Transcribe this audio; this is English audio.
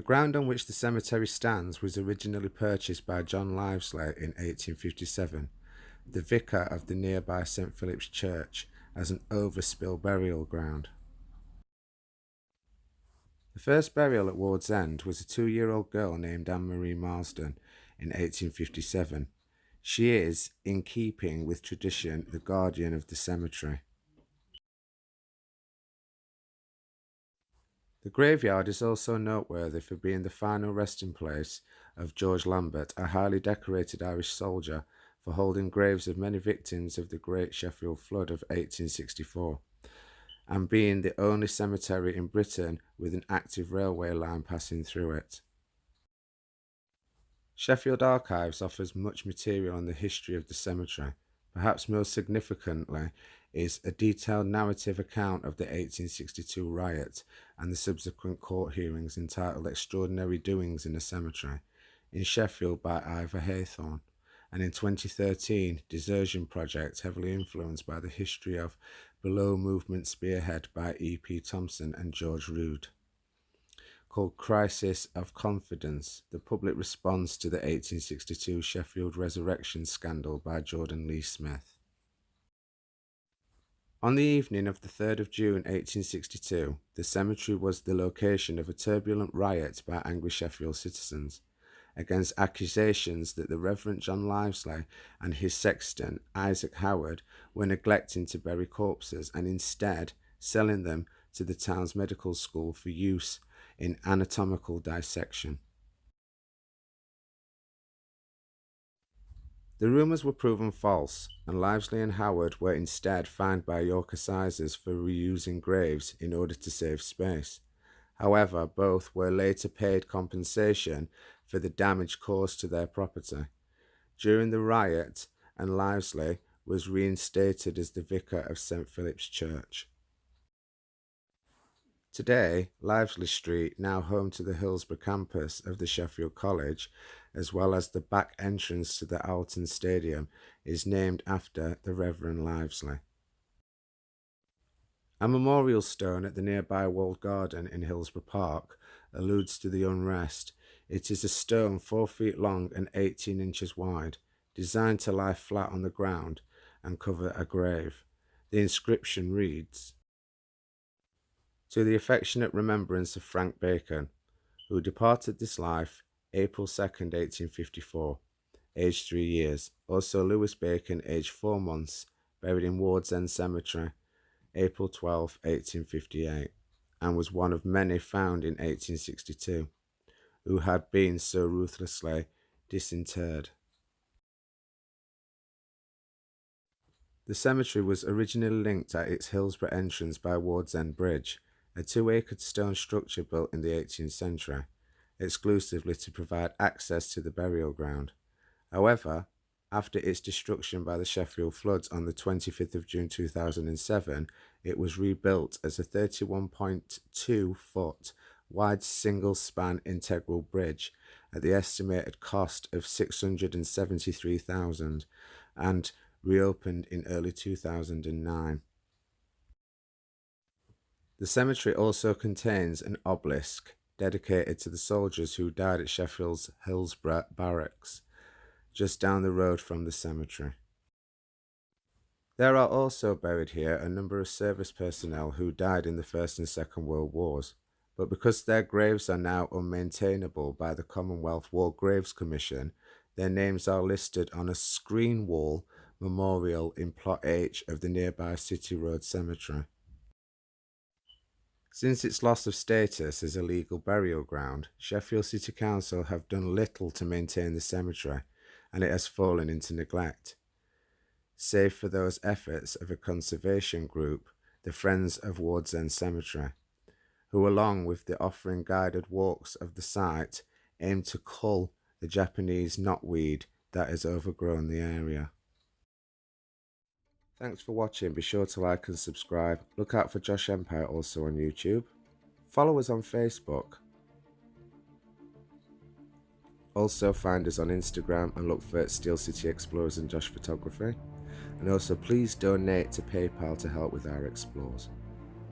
ground on which the cemetery stands was originally purchased by John Livesley in 1857, the vicar of the nearby St Philip's Church, as an overspill burial ground. The first burial at Wardsend was a 2-year-old girl named Anne-Marie Marsden in 1857. She is, in keeping with tradition, the guardian of the cemetery. The graveyard is also noteworthy for being the final resting place of George Lambert, a highly decorated Irish soldier, for holding graves of many victims of the Great Sheffield Flood of 1864, and being the only cemetery in Britain with an active railway line passing through it. Sheffield Archives offers much material on the history of the cemetery. Perhaps most significantly is a detailed narrative account of the 1862 riot and the subsequent court hearings entitled Extraordinary Doings in a Cemetery in Sheffield by Ivor Haythorne, and in 2013 Desertion Project, heavily influenced by the history of Below Movement Spearhead by E.P. Thompson and George Rood, called Crisis of Confidence, the public response to the 1862 Sheffield Resurrection Scandal by Jordan Lee Smith. On the evening of the 3rd of June 1862, the cemetery was the location of a turbulent riot by angry Sheffield citizens against accusations that the Reverend John Livesley and his sexton, Isaac Howard, were neglecting to bury corpses and instead selling them to the town's medical school for use in anatomical dissection. The rumours were proven false, and Livesley and Howard were instead fined by York Assizes for reusing graves in order to save space. However, both were later paid compensation for the damage caused to their property. During the riot, and Livesley was reinstated as the vicar of St Philip's Church. Today, Livesley Street, now home to the Hillsborough campus of the Sheffield College, as well as the back entrance to the Alton Stadium, is named after the Reverend Livesley. A memorial stone at the nearby walled garden in Hillsborough Park alludes to the unrest. It is a stone 4 feet long and 18 inches wide, designed to lie flat on the ground and cover a grave. The inscription reads, "To the affectionate remembrance of Frank Bacon, who departed this life April 2nd, 1854, aged 3 years. Also Lewis Bacon, aged 4 months, buried in Wardsend Cemetery, April 12, 1858, and was one of many found in 1862, who had been so ruthlessly disinterred." The cemetery was originally linked at its Hillsborough entrance by Wardsend Bridge, a 2-acre stone structure built in the 18th century, exclusively to provide access to the burial ground. However, after its destruction by the Sheffield floods on the 25th of June 2007, it was rebuilt as a 31.2-foot wide single-span integral bridge at the estimated cost of $673,000 and reopened in early 2009. The cemetery also contains an obelisk dedicated to the soldiers who died at Sheffield's Hillsborough Barracks, just down the road from the cemetery. There are also buried here a number of service personnel who died in the First and Second World Wars, but because their graves are now unmaintainable by the Commonwealth War Graves Commission, their names are listed on a screen wall memorial in Plot H of the nearby City Road Cemetery. Since its loss of status as a legal burial ground, Sheffield City Council have done little to maintain the cemetery, and it has fallen into neglect, save for those efforts of a conservation group, the Friends of Wardsend Cemetery, who, along with the offering guided walks of the site, aim to cull the Japanese knotweed that has overgrown the area. Thanks for watching. Be sure to like and subscribe. Look out for Josh Empire also on YouTube. Follow us on Facebook. Also find us on Instagram and look for Steel City Explorers and Josh Photography. And also please donate to PayPal to help with our explores.